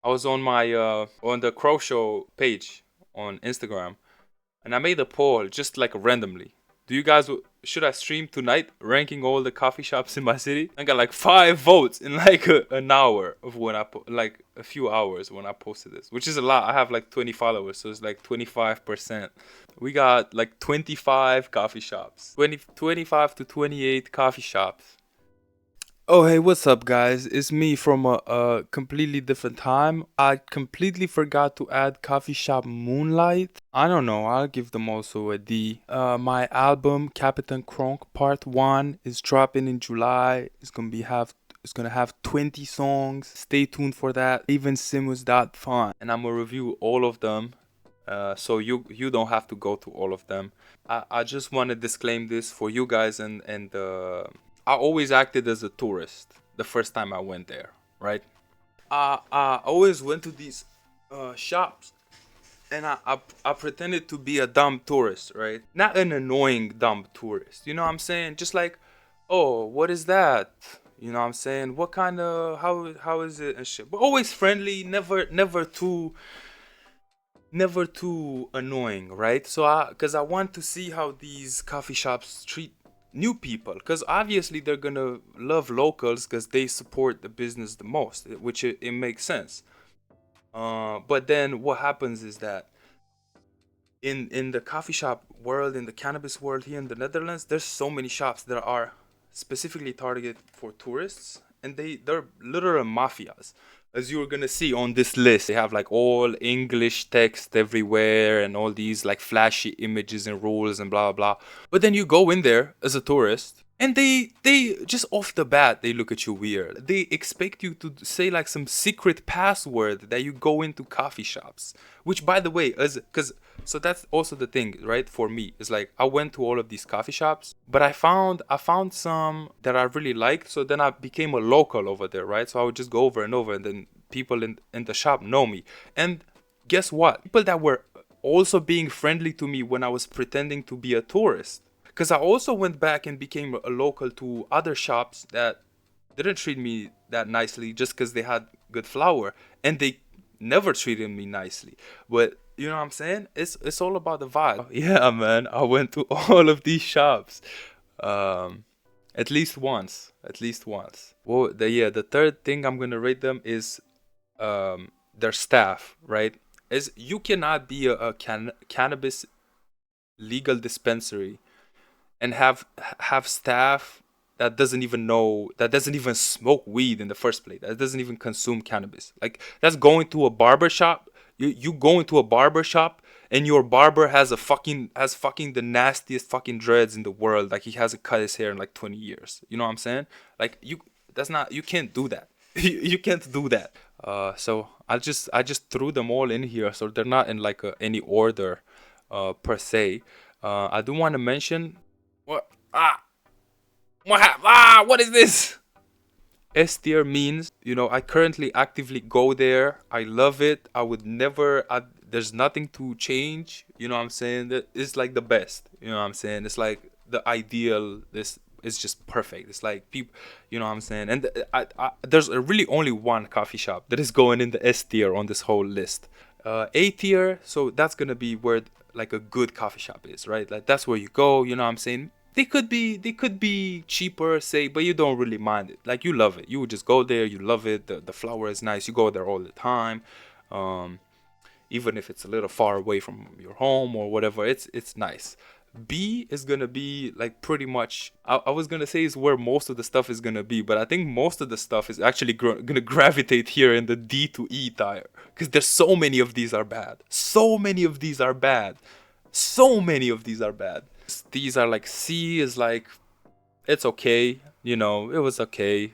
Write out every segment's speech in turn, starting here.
I was on my on the Crow Show page on Instagram, and I made a poll just like randomly. Do you guys should I stream tonight ranking all the coffee shops in my city? I got like 5 votes in like an hour of when like a few hours when I posted this, which is a lot. I have like 20 followers, so it's like 25%. We got like 25 coffee shops, 25 to 28 coffee shops. Oh, hey, what's up, guys? It's me from a completely different time. I completely forgot to add Coffee Shop Moonlight. I don't know, I'll give them also a D. My album, Captain Kronk Part 1, is dropping in July. It's gonna have 20 songs. Stay tuned for that. Even Simus that fun. And I'm gonna review all of them. So you don't have to go to all of them. I just want to disclaim this for you guys and I always acted as a tourist the first time I went there, right? I always went to these shops and I pretended to be a dumb tourist, right? Not an annoying dumb tourist. You know what I'm saying? Just like, oh, what is that? You know what I'm saying? What kind of how is it and shit? But always friendly, never too annoying, right? So cuz I want to see how these coffee shops treat new people, cuz obviously they're going to love locals cuz they support the business the most, which it makes sense. But then what happens is that in the coffee shop world, in the cannabis world here in the Netherlands, there's so many shops that are specifically targeted for tourists, and they're literal mafias. As you're gonna see on this list, they have like all English text everywhere and all these like flashy images and rules and blah blah blah. But then you go in there as a tourist, and they just off the bat they look at you weird. They expect you to say like some secret password that you go into coffee shops. Which, by the way, as because so that's also the thing, right? For me, it's like I went to all of these coffee shops, but I found some that I really liked. So then I became a local over there, right? So I would just go over and over, and then people in the shop know me. And guess what? People that were also being friendly to me when I was pretending to be a tourist. Because I also went back and became a local to other shops that didn't treat me that nicely just because they had good flour, and they never treated me nicely. But you know what I'm saying? It's all about the vibe. Yeah, man. I went to all of these shops, um, at least once. At least once. Well, the third thing I'm gonna rate them is their staff. Right? Is you cannot be a cannabis legal dispensary and have staff that doesn't even smoke weed in the first place, that doesn't even consume cannabis. Like, that's going to a barber shop. You go into a barber shop and your barber has fucking the nastiest fucking dreads in the world. Like, he hasn't cut his hair in like 20 years. You know what I'm saying? Like, you can't do that. You can't do that. So I just threw them all in here, so they're not in like any order per se. I do want to mention what what is this? S tier means, I currently actively go there. I love it. I would never, there's nothing to change. You know what I'm saying? It's like the best. You know what I'm saying? It's like the ideal. This is just perfect. It's like people, you know what I'm saying? And there's really only one coffee shop that is going in the S tier on this whole list. A tier, so that's gonna be where like a good coffee shop is, right? Like, that's where you go. You know what I'm saying? They could be cheaper, say, but you don't really mind it. Like, you love it. You would just go there. You love it. The flower is nice. You go there all the time. Um, Even if it's a little far away from your home or whatever, it's nice. B is gonna be like pretty much. I was gonna say is where most of the stuff is gonna be, but I think most of the stuff is actually gonna gravitate here in the D to E tier, because there's so many of these are bad. So many of these are bad. So many of these are bad. These are like, C is like, it's okay. It was okay.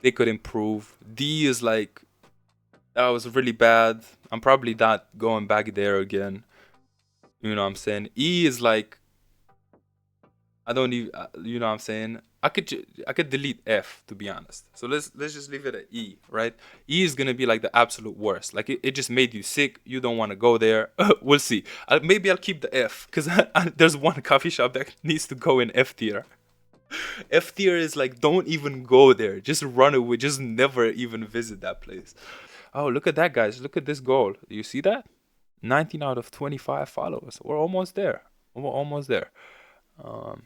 They could improve. D is like, that was really bad. I'm probably not going back there again. You know what I'm saying? E is like, I don't even, you know what I'm saying? I could delete F, to be honest. So let's just leave it at E, right? E is gonna be like the absolute worst. Like, it just made you sick. You don't want to go there. We'll see. Maybe I'll keep the F, because there's one coffee shop that needs to go in F tier. F tier is like, don't even go there. Just run away. Just never even visit that place. Oh, look at that, guys. Look at this goal. You see that? 19 out of 25 followers. We're almost there. We're almost there. Um,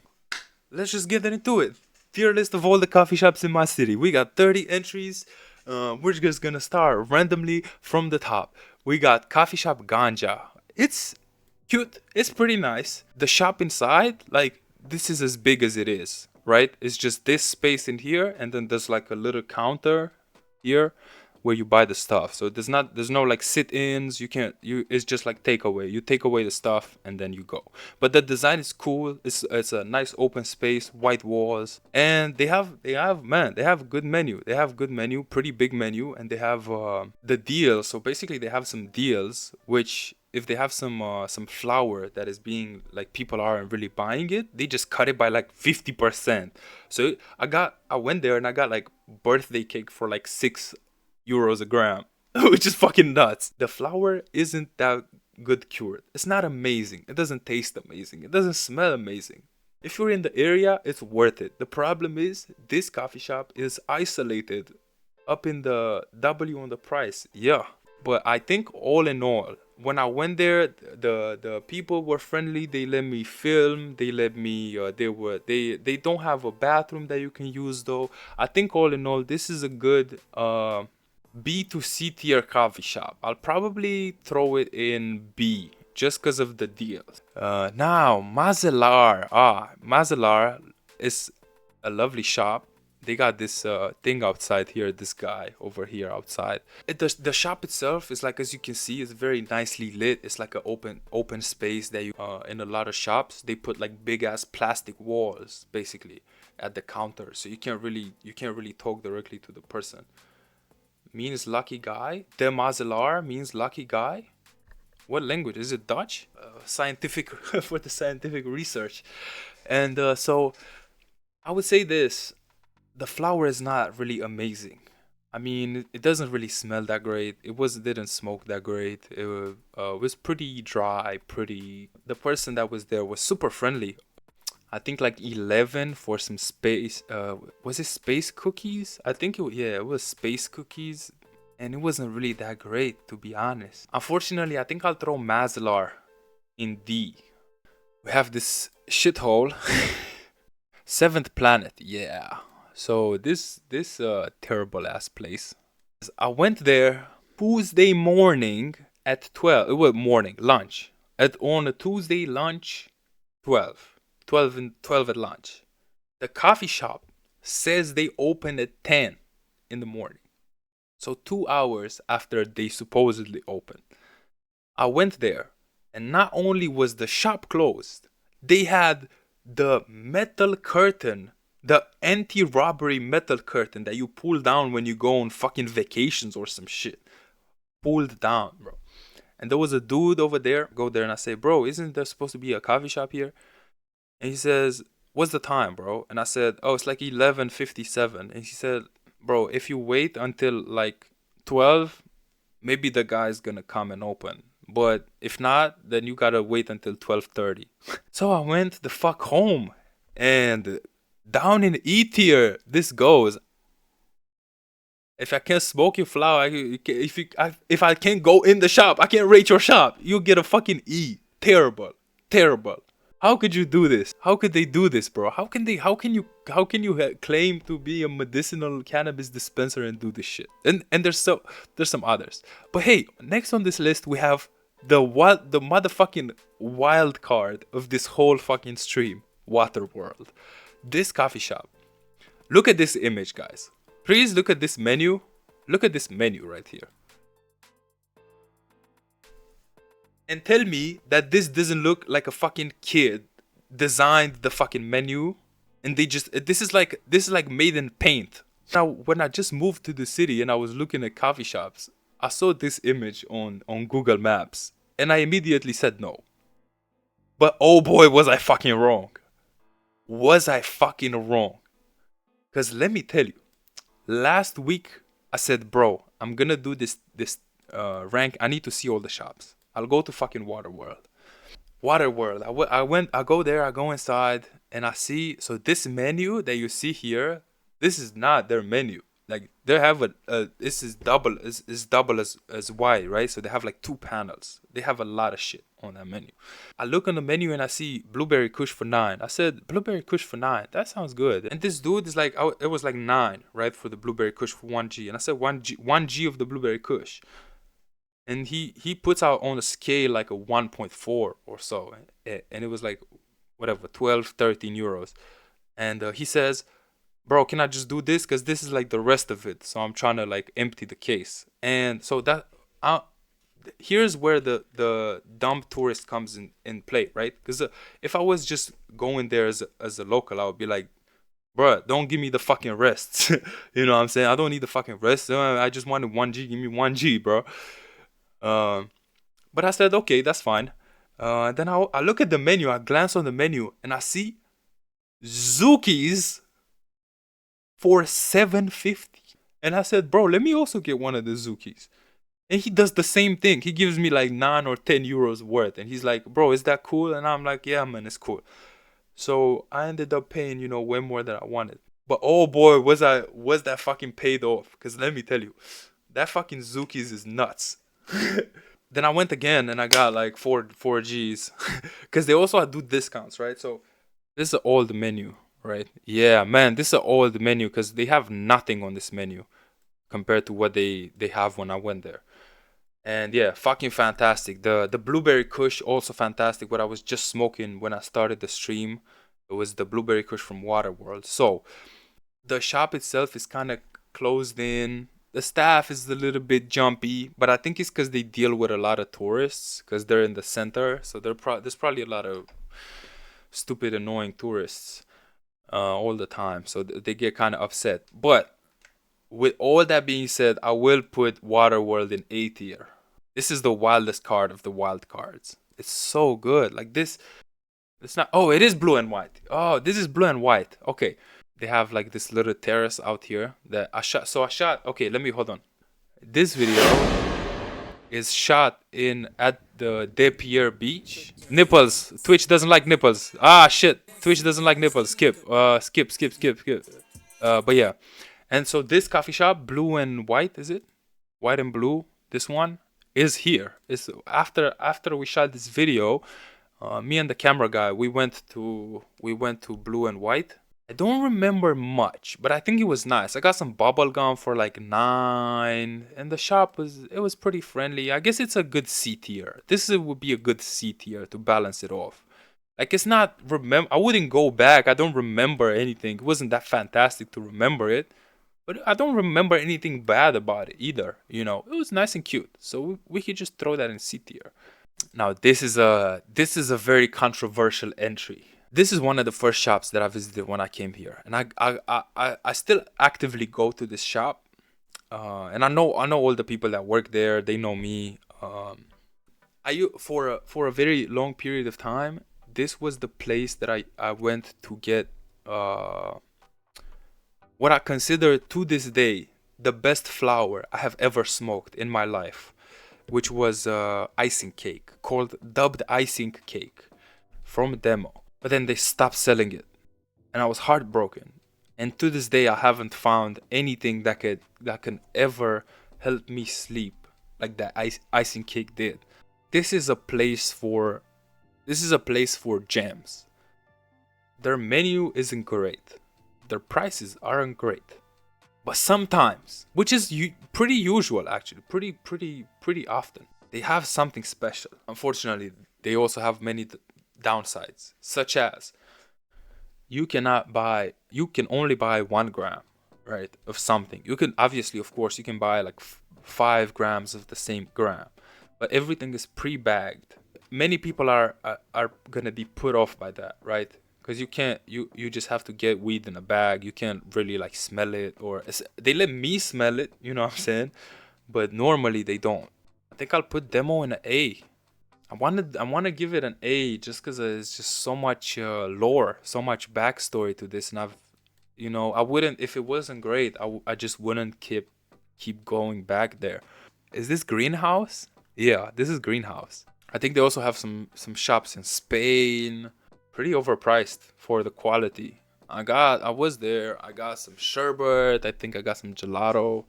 let's just get into it. Tier list of all the coffee shops in my city. We got 30 entries. We're just gonna start randomly from the top. We got Coffee Shop Ganja. It's cute. It's pretty nice. The shop inside, like, this is as big as it is, right? It's just this space in here, and then there's like a little counter here where you buy the stuff. So there's no like sit-ins. You can't you It's just like takeaway. You take away the stuff and then you go. But the design is cool. It's a nice open space, white walls, and they have good menu. They have good menu, pretty big menu, and they have the deals. So basically they have some deals which, if they have some flour that is being like, people aren't really buying it, they just cut it by like 50%. So I went there and I got like birthday cake for like €6 a gram, which is fucking nuts. The flour isn't that good cured. It's not amazing. It doesn't taste amazing. It doesn't smell amazing. If you're in the area, it's worth it. The problem is this coffee shop is isolated up in the W on the price. Yeah. But I think all in all, when I went there, the people were friendly. They let me film. They let me. They don't have a bathroom that you can use though. I think all in all, this is a good B2C tier coffee shop. I'll probably throw it in B just because of the deals. Now Mazelar. Mazelar is a lovely shop. They got this thing outside here, this guy over here outside. The shop itself is like, as you can see, it's very nicely lit. It's like an open space that you in a lot of shops they put like big ass plastic walls basically at the counter, so you can't really talk directly to the person. Means lucky guy. De Mazelar means lucky guy. What language is it? Dutch? Scientific for the scientific research. And so I would say this. The flour is not really amazing. I mean, it doesn't really smell that great. Didn't smoke that great. It was pretty dry, pretty. The person that was there was super friendly. I think like 11 for some space. Was it space cookies? I think it was space cookies, and it wasn't really that great, to be honest. Unfortunately, I think I'll throw Maslar in D. We have this shithole. Seventh Planet, yeah. So this terrible ass place. I went there Tuesday morning at 12. It was morning lunch. On a Tuesday lunch, 12 at lunch. The coffee shop says they open at 10 in the morning. So 2 hours after they supposedly opened. I went there, and not only was the shop closed, they had the metal curtain, the anti-robbery metal curtain that you pull down when you go on fucking vacations or some shit. Pulled down, bro. And there was a dude over there. Go there and I say, bro, isn't there supposed to be a coffee shop here? And he says, what's the time, bro? And I said, oh, it's like 11:57. And he said, bro, if you wait until like 12, maybe the guy's gonna come and open. But if not, then you gotta wait until 12:30. So I went the fuck home. And down in E tier, this goes. If I can't smoke your flower, if I can't go in the shop, I can't rate your shop. You get a fucking E. Terrible. Terrible. How could you do this? How could they do this, bro? How can you claim to be a medicinal cannabis dispenser and do this shit? And there's some others. But hey, next on this list we have the motherfucking wild card of this whole fucking stream, Waterworld. This coffee shop. Look at this image, guys. Please look at this menu. Look at this menu right here. And tell me that this doesn't look like a fucking kid designed the fucking menu and this is like made in paint. Now, when I just moved to the city and I was looking at coffee shops, I saw this image on Google Maps and I immediately said no. But oh boy, was I fucking wrong. Was I fucking wrong? Because let me tell you, last week I said, bro, I'm gonna do this rank. I need to see all the shops. I'll go to fucking Waterworld. I go there, I go inside, and I see, so this menu that you see here, this is not their menu. Like they have this is double as wide, right? So they have like 2 panels. They have a lot of shit on that menu. I look on the menu and I see blueberry kush for 9. I said blueberry kush for 9. That sounds good. And this dude is like, it was like 9, right, for the blueberry kush for 1G. And I said 1G of the blueberry kush. And he puts out on a scale like a 1.4 or so, and it was like whatever 12 13 euros. And he says, bro, can I just do this, because this is like the rest of it, so I'm trying to like empty the case. And so that here's where the dumb tourist comes in play, right? Because if I was just going there as a local, I would be like, bruh, don't give me the fucking rest. You know what I'm saying? I don't need the fucking rest. I just wanted 1G. Give me 1G, bro. But I said, okay, that's fine. Then I look at the menu. I glance on the menu and I see Zookies for 750. And I said, bro, let me also get one of the Zookies. And he does the same thing. He gives me like 9 or 10 euros worth. And he's like, bro, is that cool? And I'm like, yeah, man, it's cool. So I ended up paying, way more than I wanted. But oh boy, was that fucking paid off. Because let me tell you, that fucking Zookies is nuts. Then I went again and I got like 4Gs. Because they also do discounts, right? So this is an old menu, right? Yeah, man, this is an old menu because they have nothing on this menu compared to what they have when I went there. And yeah, fucking fantastic. The blueberry kush also fantastic. What I was just smoking when I started the stream, it was the blueberry kush from Waterworld. So the shop itself is kind of closed in. The staff is a little bit jumpy, but I think it's because they deal with a lot of tourists because they're in the center. So there's probably a lot of stupid, annoying tourists all the time. So they get kind of upset. But with all that being said, I will put Waterworld in A tier. This is the wildest card of the wild cards. It's so good. Like this, it's not. Oh, it is blue and white. Oh, this is blue and white. Okay. They have like this little terrace out here that I shot. So I shot. Okay, let me hold on. This video is shot at the De Pierre beach. Nipples. Twitch doesn't like nipples. Ah shit. Twitch doesn't like nipples. Skip. Skip. But yeah. And so this coffee shop, blue and white, is it? White and blue. This one is here. It's after we shot this video. Me and the camera guy, we went to blue and white. I don't remember much, but I think it was nice. I got some bubble gum for like 9, and the shop was pretty friendly. I guess it's a good C tier. This would be a good C tier to balance it off. Like it's not I wouldn't go back. I don't remember anything. It wasn't that fantastic to remember it, but I don't remember anything bad about it either. It was nice and cute. So we could just throw that in C tier. Now this is a very controversial entry. This is one of the first shops that I visited when I came here, and I still actively go to this shop, and I know all the people that work there. They know me. For a very long period of time, this was the place that I went to get what I consider to this day the best flower I have ever smoked in my life, which was icing cake, dubbed icing cake from Demo. But then they stopped selling it, and I was heartbroken. And to this day, I haven't found anything that can ever help me sleep like that icing cake did. This is a place for gems. Their menu isn't great. Their prices aren't great. But sometimes, which is pretty usual actually, pretty often, they have something special. Unfortunately, they also have many downsides, such as you can only buy 1 gram, right, of something. You can obviously, of course, you can buy like 5 grams of the same gram, but everything is pre-bagged. Many people are gonna be put off by that, right? Because you just have to get weed in a bag. You can't really like smell it, or they let me smell it, you know what I'm saying? But normally they don't. I think I'll put Demo in an A. I want to give it an A just because there's just so much lore, so much backstory to this, and I wouldn't, if it wasn't great, I just wouldn't keep going back there. Is this Greenhouse? Yeah, this is Greenhouse. I think they also have some shops in Spain. Pretty overpriced for the quality. I was there. I got some sherbet. I think I got some gelato.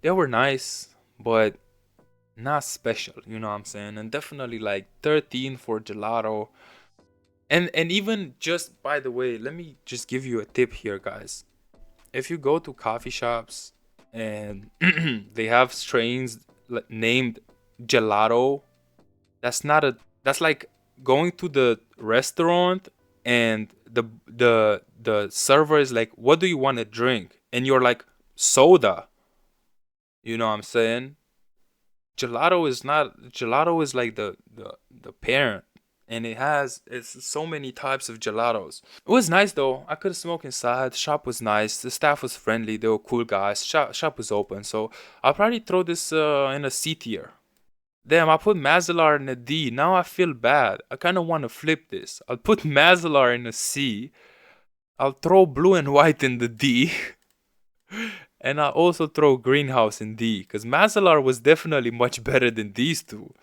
They were nice, but not special. You know what I'm saying? And definitely like 13 for gelato. And even just by the way, let me just give you a tip here, guys. If you go to coffee shops and they have strains named gelato, that's not a that's like going to the restaurant and the server is like, "What do you want to drink?" And you're like, "Soda." You know what I'm saying? Gelato is like the parent, and it's so many types of gelatos. It was nice though. I could smoke inside. The shop was nice. The staff was friendly. They were cool guys. Shop was open. So I'll probably throw this in a C tier. Damn, I put Mazilar in a D. Now I feel bad. I kind of want to flip this. I'll put Mazilar in a C. I'll throw blue and white in the D. And I'll also throw Greenhouse in D. Because Mazilar was definitely much better than these two.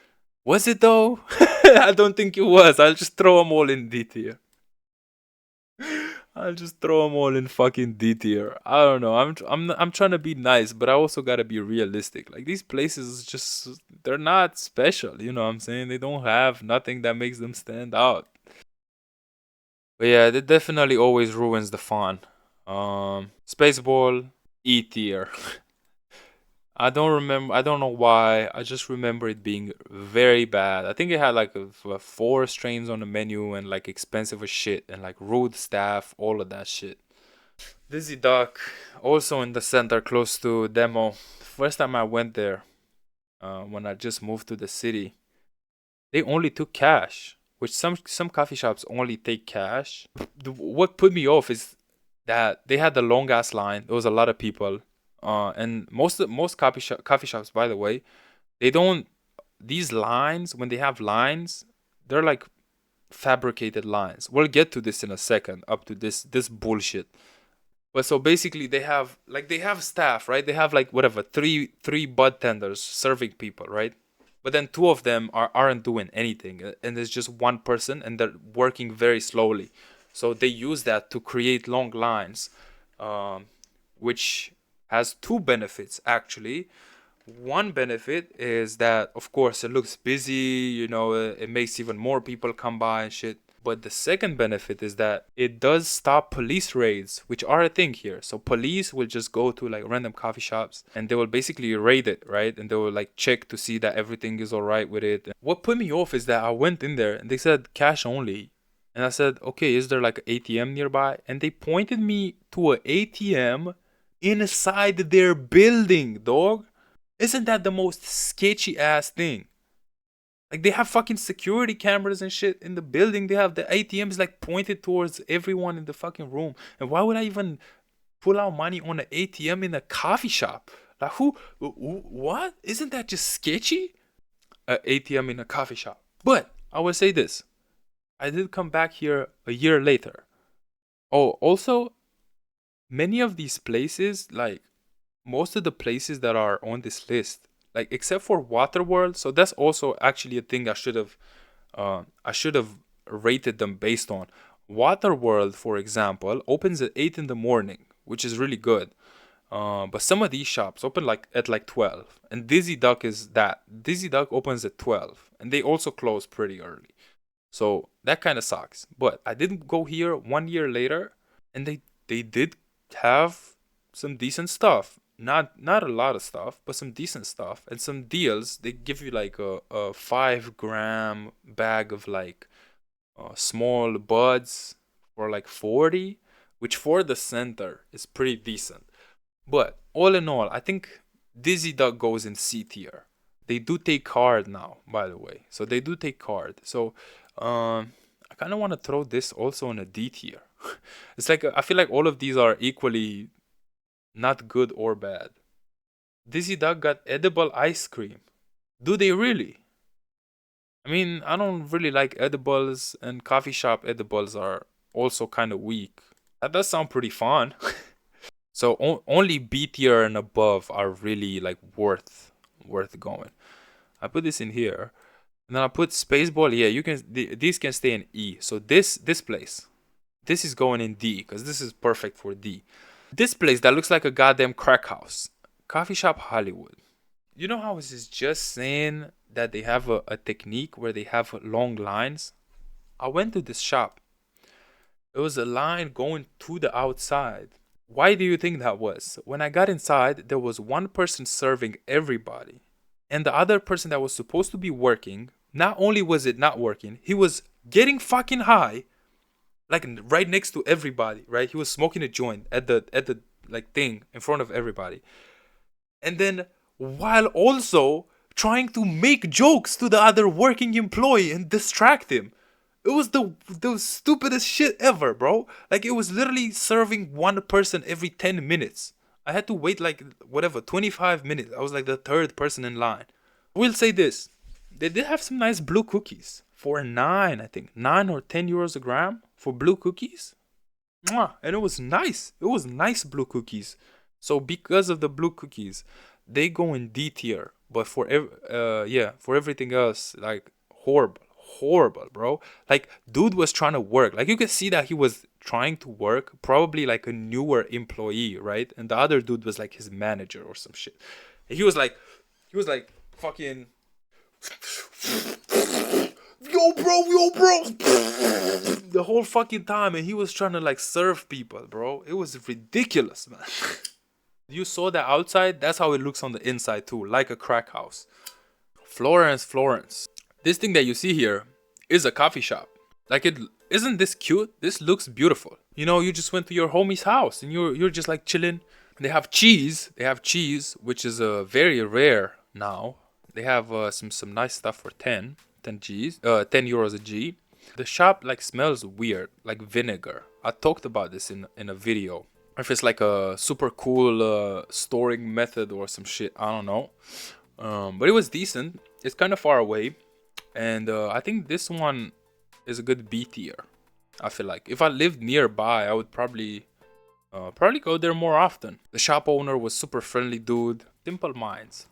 Was it though? I don't think it was. I'll just throw them all in D tier. I'll just throw them all in fucking D tier. I don't know. I'm trying to be nice, but I also gotta be realistic. Like these places, just they're not special. You know what I'm saying? They don't have nothing that makes them stand out. But yeah, that definitely always ruins the fun. Spaceball E tier. I don't remember. I don't know why. I just remember it being very bad. I think it had like four strains on the menu and like expensive as shit and like rude staff, all of that shit. Dizzy Duck, also in the center, close to Demo. First time I went there, when I just moved to the city, they only took cash, which some coffee shops only take cash. What put me off is that they had the long ass line. There was a lot of people, and most coffee shops, by the way, they don't. These lines, when they have lines, they're like fabricated lines. We'll get to this in a second. Up to this bullshit. But so basically they have staff, right? They have like whatever, three bud tenders serving people, right? But then two of them aren't doing anything, and there's just one person and they're working very slowly. So they use that to create long lines, um, which has two benefits actually. One benefit is that, of course, it looks busy, it makes even more people come by and shit. But the second benefit is that it does stop police raids, which are a thing here. So police will just go to like random coffee shops and they will basically raid it, right? And they will like check to see that everything is all right with it. What put me off is that I went in there and they said cash only. And I said, okay, is there like an ATM nearby? And they pointed me to an ATM inside their building, dog. Isn't that the most sketchy ass thing? Like they have fucking security cameras and shit in the building. They have the ATMs like pointed towards everyone in the fucking room. And why would I even pull out money on an ATM in a coffee shop? Like what? Isn't that just sketchy? A ATM in a coffee shop. But I will say this. I did come back here a year later. Oh, also, many of these places, like most of the places that are on this list, like except for Waterworld, so that's also actually a thing I should have rated them based on. Waterworld, for example, opens at 8 in the morning, which is really good. But some of these shops open like at like 12, and Dizzy Duck is that. Dizzy Duck opens at 12, and they also close pretty early. So that kind of sucks. But I didn't go here 1 year later, and they did have some decent stuff. Not a lot of stuff, but some decent stuff and some deals. They give you like a 5 gram bag of like small buds for like 40, which for the center is pretty decent. But all in all, I think Dizzy Duck goes in C tier. They do take card now, by the way. So they do take card. So I kind of want to throw this also in a D tier. It's like I feel like all of these are equally not good or bad. Dizzy Duck got edible ice cream. Do they really? I mean, I don't really like edibles, and coffee shop edibles are also kind of weak. That does sound pretty fun. So only B tier and above are really like worth going. I put this in here, and then I put Spaceball. Yeah, you can these can stay in E. So this place, This is going in D because this is perfect for D. This place that looks like a goddamn crack house. Coffee Shop Hollywood. You know how I was just saying that they have a technique where they have long lines? I went to this shop. It was a line going to the outside. Why do you think that was? When I got inside, there was one person serving everybody. And the other person that was supposed to be working, not only was it not working, he was getting fucking high, like right next to everybody, right? He was smoking a joint at the like thing in front of everybody. And then while also trying to make jokes to the other working employee and distract him. It was the stupidest shit ever, bro. Like it was literally serving one person every 10 minutes. I had to wait like whatever 25 minutes. I was like the third person in line. We'll say this. They did have some nice blue cookies for 9, I think. 9 or 10 euros a gram for blue cookies. Mwah. And it was nice. It was nice blue cookies. So because of the blue cookies, they go in D tier. But for for everything else, like horrible, bro. Like dude was trying to work. Like you could see that he was trying to work, probably like a newer employee, right? And the other dude was like his manager or some shit. And he was like fucking yo bro the whole fucking time, and he was trying to like serve people, bro. It was ridiculous, man. You saw that outside, that's how it looks on the inside too, like a crack house. Florence. This thing that you see here is a coffee shop. Like it isn't this cute? This looks beautiful. You know, you just went to your homie's house and you're just like chilling. They have cheese. Which is very rare now. They have some nice stuff for 10 G's, 10 euros a G. The shop like smells weird, like vinegar. I talked about this in a video. If it's like a super cool storing method or some shit, I don't know. But it was decent. It's kind of far away. And I think this one is a good B tier. I feel like if I lived nearby, I would probably go there more often. The shop owner was super friendly dude. Simple Minds.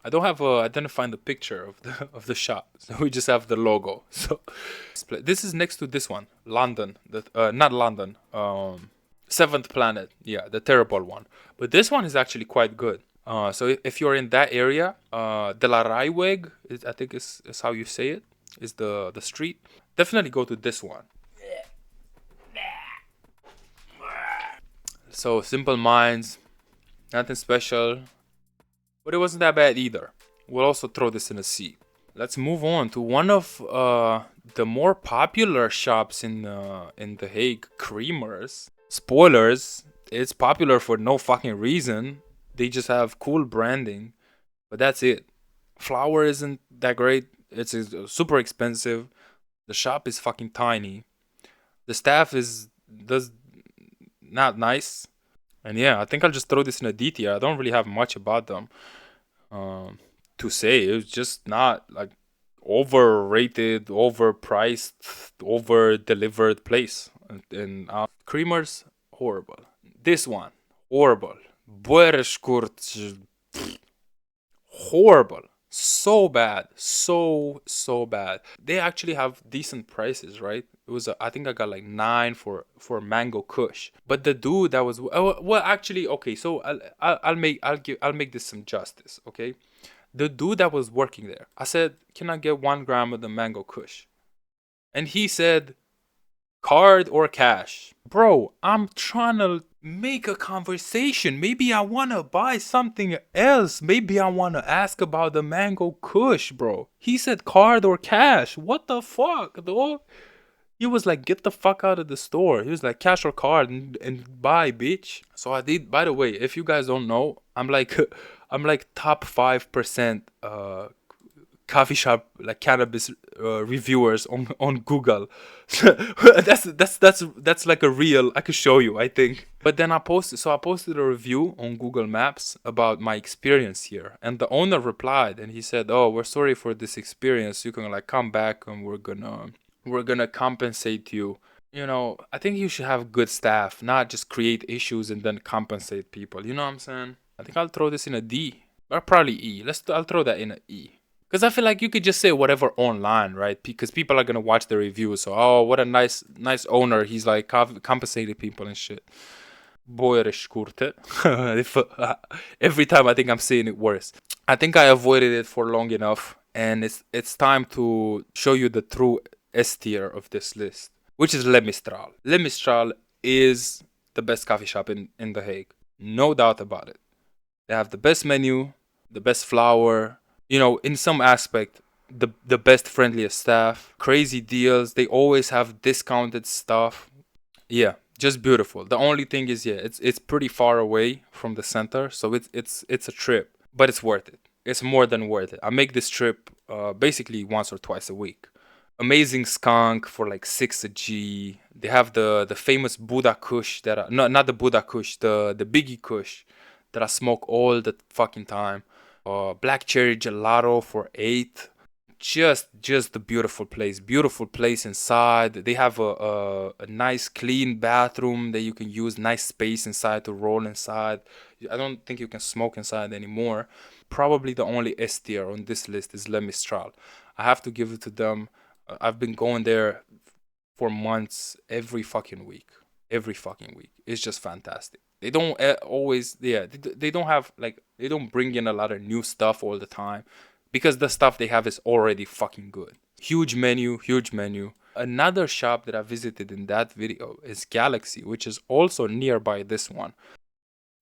I didn't find the picture of the shop, so we just have the logo. So this is next to this one, London. Not London. Seventh Planet. Yeah, the terrible one. But this one is actually quite good. So if you're in that area, De La Rijweg, I think is how you say it, is the street. Definitely go to this one. So Simple Minds, nothing special, but it wasn't that bad either. We'll also throw this in a C. Let's move on to one of the more popular shops in The Hague, Creamers. Spoilers, it's popular for no fucking reason. They just have cool branding, but that's it. Flour isn't that great. It's super expensive. The shop is fucking tiny. The staff does not nice. And yeah, I think I'll just throw this in a D tier. I don't really have much about them to say. It was just not like overrated, overpriced, over delivered place. And Creamers, horrible. This one, horrible. Boereskurt, horrible. So bad. So bad. They actually have decent prices, right? It was I think I got like 9 for mango kush. But the dude that was well actually okay, so I'll make this some justice, okay? The dude that was working there, I said, "Can I get 1 gram of the mango kush?" And he said, "Card or cash?" Bro, I'm trying to make a conversation. Maybe I want to buy something else. Maybe I want to ask about the mango kush, bro. He said card or cash. What the fuck, dog? He was like, get the fuck out of the store. He was like, cash or card and buy, bitch. So I did. By the way, if you guys don't know, I'm like top 5% coffee shop like cannabis reviewers on Google. that's like a real. I could show you, I think. But then I posted a review on Google Maps about my experience here, and the owner replied and he said, "Oh, we're sorry for this experience. You can like come back and we're gonna compensate you." You know, I think you should have good staff, not just create issues and then compensate people. You know what I'm saying? I think I'll throw this in a D, or probably E. I'll throw that in a E. Because I feel like you could just say whatever online, right? Because people are gonna watch the reviews. So, oh, what a nice owner. He's like compensated people and shit. Boereskurte. Every time I think I'm saying it worse. I think I avoided it for long enough, and it's time to show you the true S tier of this list, which is Le Mistral. Le Mistral is the best coffee shop in The Hague. No doubt about it. They have the best menu, the best flour, in some aspect, the best friendliest staff, crazy deals. They always have discounted stuff. Yeah, just beautiful. The only thing is, yeah, it's pretty far away from the center, so it's a trip, but it's worth it. It's more than worth it. I make this trip basically once or twice a week. Amazing skunk for like 6 a G. They have the famous Buddha Kush that no, not the Buddha Kush, the Biggie Kush that I smoke all the fucking time. Black cherry gelato for 8. Just the beautiful place inside. They have a nice clean bathroom that you can use, nice space inside to roll inside. I don't think you can smoke inside anymore. Probably the only S tier on this list is Le Mistral. I have to give it to them. I've been going there for months, every fucking week. It's just fantastic. They don't always, yeah, they don't have like, they don't bring in a lot of new stuff all the time, because the stuff they have is already fucking good. Huge menu, huge menu. Another shop that I visited in that video is Galaxy, which is also nearby this one.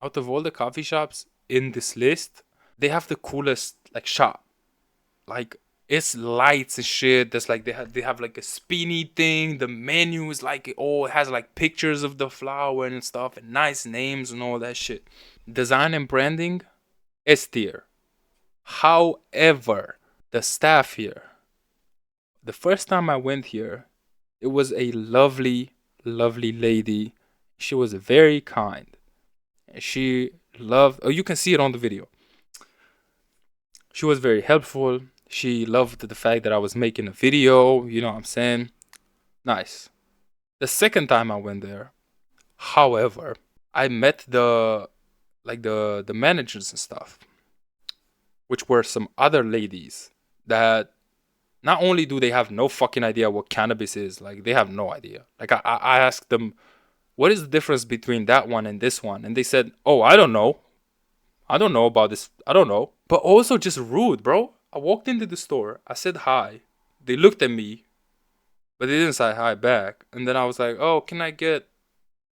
Out of all the coffee shops in this list, they have the coolest like shop. Like, it's lights and shit. That's like they have like a spinny thing. The menu is like, oh, it has like pictures of the flower and stuff and nice names and all that shit. Design and branding, S tier. However, the staff here, the first time I went here, it was a lovely, lovely lady. She was very kind. She loved, oh, you can see it on the video. She was very helpful. She loved the fact that I was making a video, you know what I'm saying? Nice. The second time I went there, however, I met the managers and stuff, which were some other ladies that not only do they have no fucking idea what cannabis is, like they have no idea. Like I asked them, what is the difference between that one and this one? And they said, oh, I don't know. I don't know about this. I don't know. But also just rude, bro. I walked into the store. I said hi. They looked at me, but they didn't say hi back. And then I was like, oh, can I get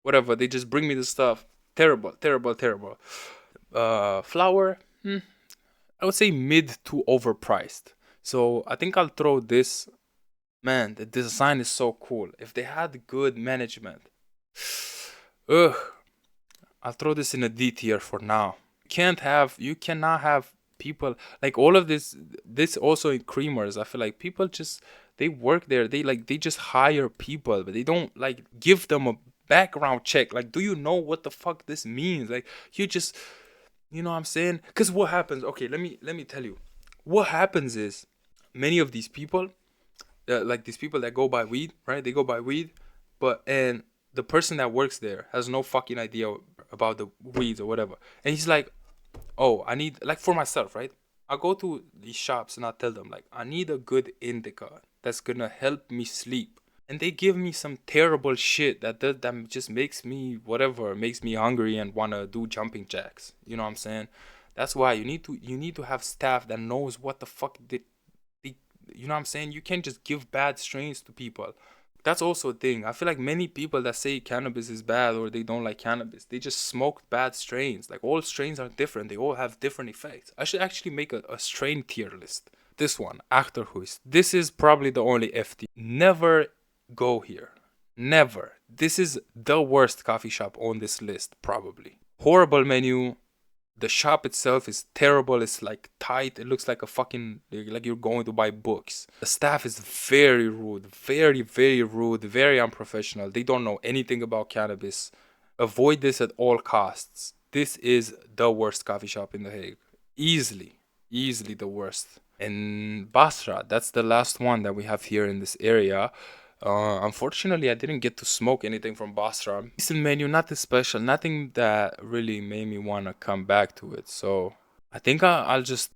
whatever? They just bring me the stuff. Terrible, terrible, terrible. Flour, I would say mid to overpriced. So I think I'll throw this. Man, the design is so cool. If they had good management, ugh, I'll throw this in a D tier for now. You cannot have people like all of this. This also in creamers. I feel like people just, they work there. They just hire people, but they don't like give them a background check. Like, do you know what the fuck this means? Like, you just, you know what I'm saying? Because what happens? Okay, let me tell you. What happens is many of these people, like these people that go buy weed, right? They go buy weed, and the person that works there has no fucking idea about the weeds or whatever. And he's like, oh, I need, like for myself, right? I go to these shops and I tell them like, I need a good indica that's gonna help me sleep. And they give me some terrible shit that just makes me whatever, makes me hungry and wanna do jumping jacks. You know what I'm saying? That's why you need to have staff that knows what the fuck they, you know what I'm saying? You can't just give bad strains to people. That's also a thing. I feel like many people that say cannabis is bad or they don't like cannabis, they just smoked bad strains. Like, all strains are different. They all have different effects. I should actually make a strain tier list. This one, Achterhuis. This is probably the only FT. Never go here. Never. This is the worst coffee shop on this list, probably. Horrible menu. The shop itself is terrible. It's like tight. It looks like a fucking, like you're going to buy books. The staff is very rude, very, very rude, very unprofessional. They don't know anything about cannabis. Avoid this at all costs. This is the worst coffee shop in The Hague. Easily the worst. And Basra, that's the last one that we have here in this area. Unfortunately, I didn't get to smoke anything from Basra. Decent menu, nothing special, nothing that really made me want to come back to it. So I think I'll just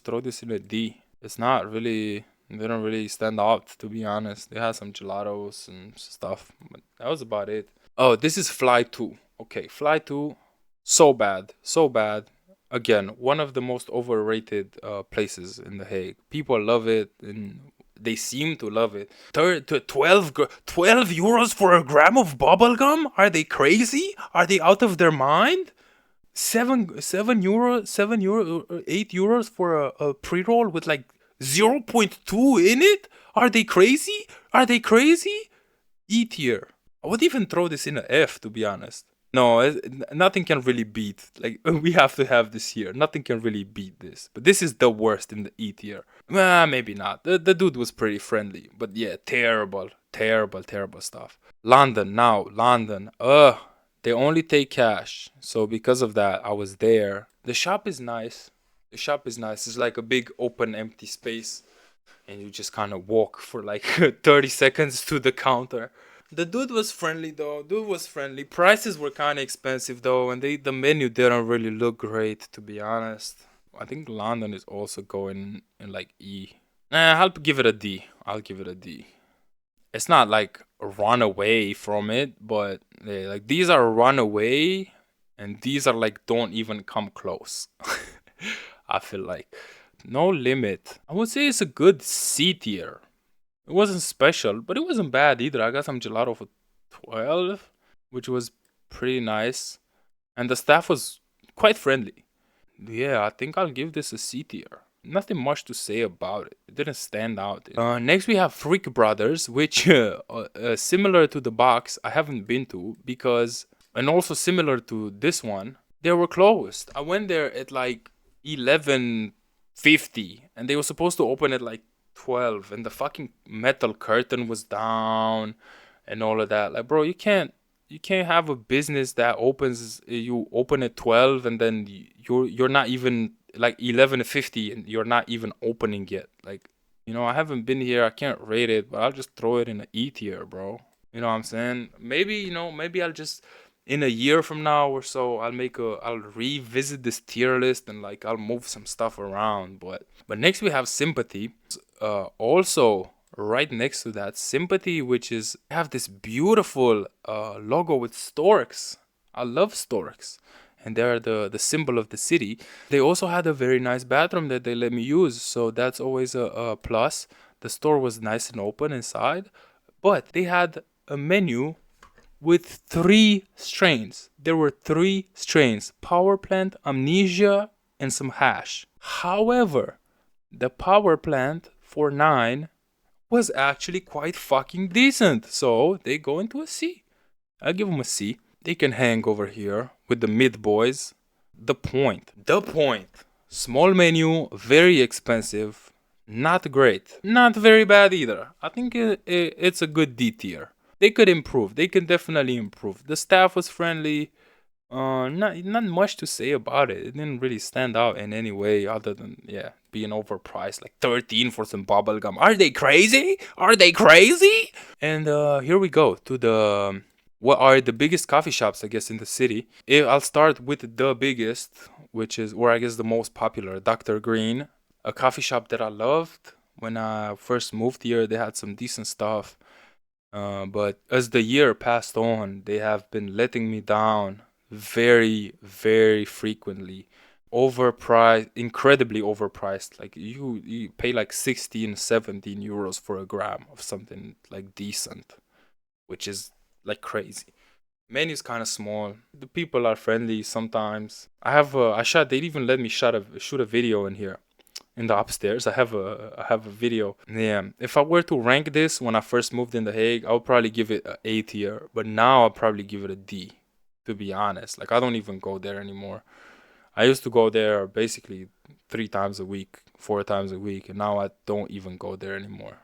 throw this in a D. It's not really. They don't really stand out, to be honest. They had some gelatos and stuff, but that was about it. Oh, this is Fly 2. Okay, Fly 2, so bad, so bad. Again, one of the most overrated places in The Hague. People love it, and they seem to love it. 12 euros for a gram of bubblegum? Are they crazy? Are they out of their mind? 7 euro, 8 euros for a pre-roll with like zero point 0.2 in it? Are they crazy? Are they crazy? E tier. I would even throw this in a F, to be honest. No, nothing can really beat. Like we have to have this here. Nothing can really beat this. But this is the worst in the E tier. Maybe not. The dude was pretty friendly, but yeah, terrible, terrible, terrible stuff. London now, London. Ugh, they only take cash. So because of that, I was there. The shop is nice. The shop is nice. It's like a big open empty space, and you just kind of walk for like 30 seconds to the counter. The dude was friendly though. Dude was friendly. Prices were kind of expensive though, and the menu didn't really look great, to be honest. I think London is also going in like E. Nah, I'll give it a D. I'll give it a D. It's not like run away from it, but yeah, like these are run away, and these are like don't even come close. I feel like no limit. I would say it's a good C tier. It wasn't special, but it wasn't bad either. I got some gelato for 12, which was pretty nice. And the staff was quite friendly. Yeah, I think I'll give this a C tier. Nothing much to say about it. It didn't stand out. Next we have Freak Brothers, which similar to the box I haven't been to because, and also similar to this one, they were closed. I went there at like 11:50, and they were supposed to open at like 12, and the fucking metal curtain was down and all of that. Like, bro, you can't have a business that opens, you open at 12 and then you're not even like 11:50 and you're not even opening yet. Like, I haven't been here. I can't rate it, but I'll just throw it in an E tier, bro. You know what I'm saying? Maybe I'll just in a year from now or so I'll revisit this tier list and like I'll move some stuff around. But next we have Sympathy. Also right next to that, Sympathy, which is have this beautiful logo with storks. I love storks, and they're the symbol of the city. They also had a very nice bathroom that they let me use, so that's always a plus. The store was nice and open inside, but they had a menu with 3 strains. There were 3 strains: power plant, amnesia, and some hash. However, the power plant for 9 was actually quite fucking decent. So they go into a C. I'll give them a C. They can hang over here with the mid boys. The point. The point. Small menu, very expensive, not great. Not very bad either. I think it's a good D tier. They could improve. They can definitely improve. The staff was friendly. Not much to say about it. It didn't really stand out in any way other than being overpriced, like 13 for some bubblegum. Are they crazy? Are they crazy? And here we go to the what are the biggest coffee shops, I guess, in the city. I'll start with the biggest, which is, or I guess the most popular, Dr. Green, a coffee shop that I loved when I first moved here. They had some decent stuff. But as the year passed on, they have been letting me down very, very frequently. Overpriced, incredibly overpriced. Like you pay like 16, 17 euros for a gram of something like decent, which is like crazy. Menu's kind of small. The people are friendly sometimes. They even let me shoot a video in here in the upstairs. I have a video. Yeah, if I were to rank this when I first moved in The Hague, I would probably give it a A tier. But now I'll probably give it a D, to be honest. Like I don't even go there anymore. I used to go there basically 3 times a week, 4 times a week, and now I don't even go there anymore.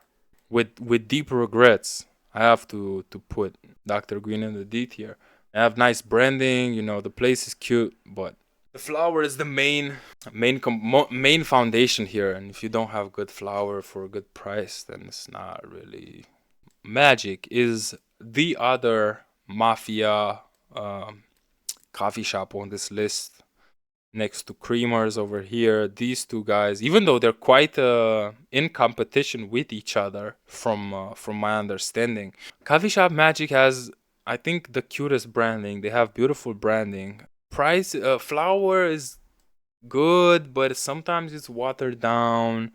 With deep regrets, I have to put Dr. Green in the D tier. I have nice branding. The place is cute, but the flower is the main foundation here, and if you don't have good flower for a good price, then it's not really. Magic is the other mafia um, coffee shop on this list. next to Creamers over here. These two guys, even though they're quite in competition with each other, from my understanding, Coffee Shop Magic has, I think, the cutest branding. They have beautiful branding. Price, flour is good, but sometimes it's watered down,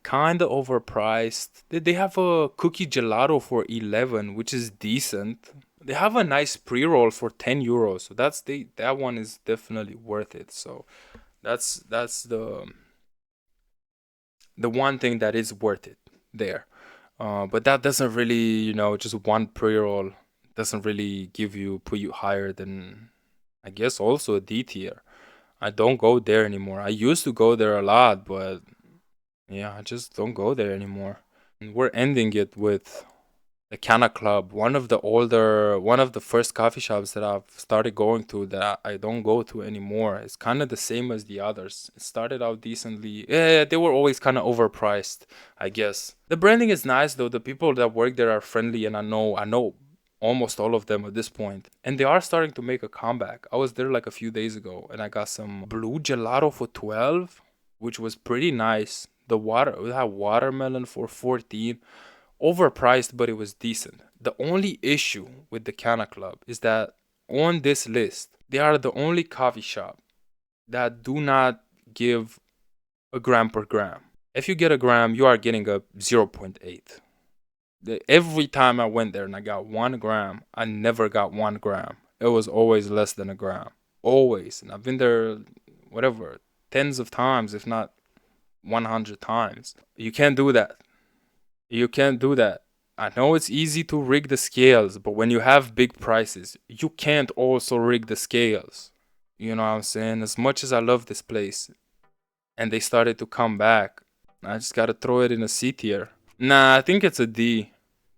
kind of overpriced. They have a cookie gelato for 11, which is decent. They have a nice pre-roll for 10 euros, so that one is definitely worth it. So that's the one thing that is worth it there. But that doesn't really, just one pre-roll doesn't really put you higher than, I guess, also a D tier. I don't go there anymore. I used to go there a lot, but yeah, I just don't go there anymore. And we're ending it with the Canna Club, one of the first coffee shops that I've started going to that I don't go to anymore. It's kind of the same as the others. It started out decently. Yeah, they were always kind of overpriced, I guess. The branding is nice though. The people that work there are friendly, and I know almost all of them at this point. And they are starting to make a comeback. I was there like a few days ago and I got some blue gelato for 12, which was pretty nice. We had watermelon for 14. Overpriced, but it was decent. The only issue with the Canna Club is that on this list, they are the only coffee shop that do not give a gram per gram. If you get a gram, you are getting a 0.8. Every time I went there and I got 1 gram, I never got 1 gram. It was always less than a gram. Always. And I've been there, whatever, tens of times, if not 100 times. You can't do that. You can't do that. I know it's easy to rig the scales, but when you have big prices, you can't also rig the scales. You know what I'm saying? As much as I love this place and they started to come back, I just gotta throw it in a C tier. Nah, I think it's a D,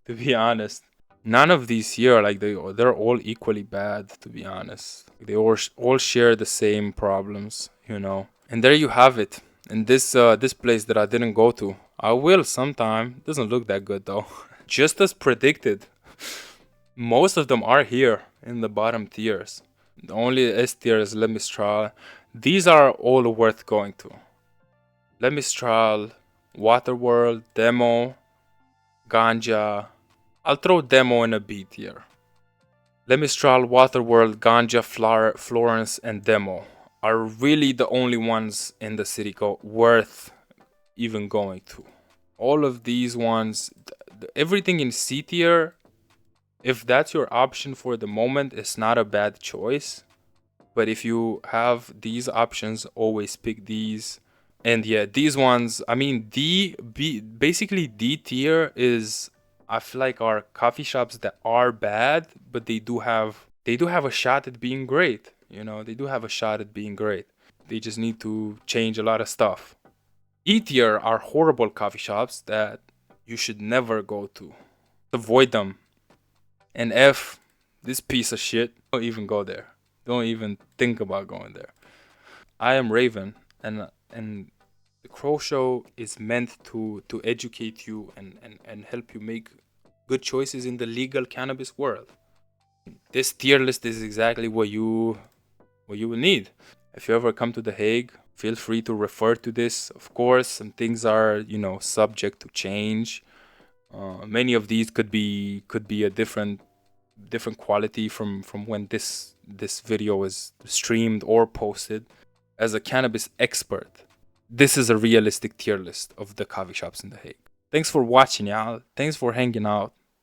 to be honest. None of these here, like they're all equally bad, to be honest. They all share the same problems. And there you have it. And this place that I didn't go to, I will sometime. Doesn't look that good though. Just as predicted, most of them are here in the bottom tiers. The only S tier is Le Mistral. These are all worth going to. Le Mistral, Waterworld, Demo, Ganja. I'll throw Demo in a B tier. Le Mistral, Waterworld, Ganja, Florence, and Demo are really the only ones in the city worth even going to. All of these ones, everything in C tier, if that's your option for the moment, it's not a bad choice. But if you have these options, always pick these. And yeah, these ones, I mean, basically D tier is, I feel like, are coffee shops that are bad, but they do have a shot at being great. They do have a shot at being great. They just need to change a lot of stuff. E tier are horrible coffee shops that you should never go to. Avoid them. And F, this piece of shit, don't even go there. Don't even think about going there. I am Raven, and the Crow Show is meant to educate you and help you make good choices in the legal cannabis world. This tier list is exactly what you will need. If you ever come to The Hague, feel free to refer to this. Of course, some things are, subject to change. Many of these could be a different quality from when this video is streamed or posted. As a cannabis expert, this is a realistic tier list of the coffee shops in The Hague. Thanks for watching, y'all. Thanks for hanging out.